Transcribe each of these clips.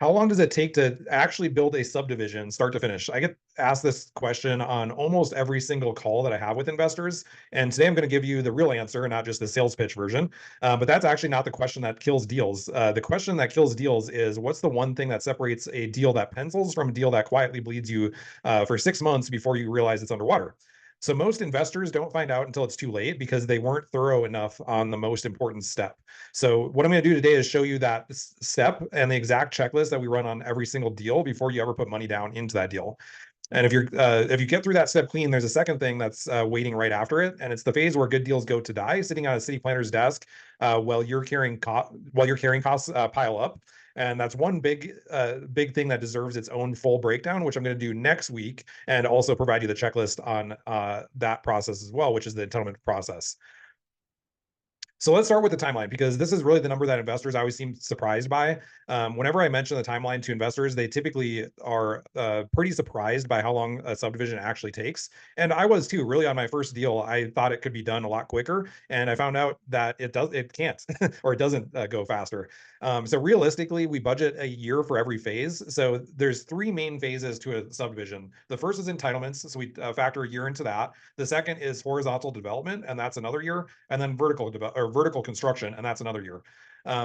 How long does it take to actually build a subdivision start to finish? I get asked this question on almost every single call that I have with investors. And today I'm going to give you the real answer, not just the sales pitch version. But that's actually not the question that kills deals. The question that kills deals is what's the one thing that separates a deal that pencils from a deal that quietly bleeds you for 6 months before you realize it's underwater? So most investors don't find out until it's too late because they weren't thorough enough on the most important step. So what I'm going to do today is show you that step and the exact checklist that we run on every single deal before you ever put money down into that deal. And if you get through that step clean, there's a second thing that's waiting right after it, and it's the phase where good deals go to die, sitting on a city planner's desk while your carrying costs pile up. And that's one big thing that deserves its own full breakdown, which I'm going to do next week, and also provide you the checklist on that process as well, which is the entitlement process. So let's start with the timeline because this is really the number that investors always seem surprised by. Whenever I mention the timeline to investors, they typically are pretty surprised by how long a subdivision actually takes. And I was too. Really, on my first deal, I thought it could be done a lot quicker, and I found out that it can't, or it doesn't go faster. So realistically, we budget a year for every phase. So there's three main phases to a subdivision. The first is entitlements, so we factor a year into that. The second is horizontal development, and that's another year, and then vertical construction, and that's another year.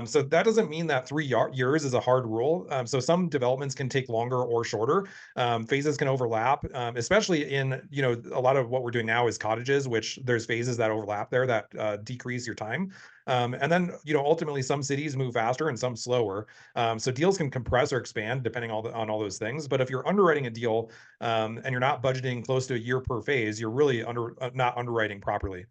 So that doesn't mean that 3 years is a hard rule. So some developments can take longer or shorter. Phases can overlap, especially in a lot of what we're doing now is cottages, which there's phases that overlap there that decrease your time. And then ultimately some cities move faster and some slower. So deals can compress or expand depending on all those things. But if you're underwriting a deal and you're not budgeting close to a year per phase, you're really not underwriting properly.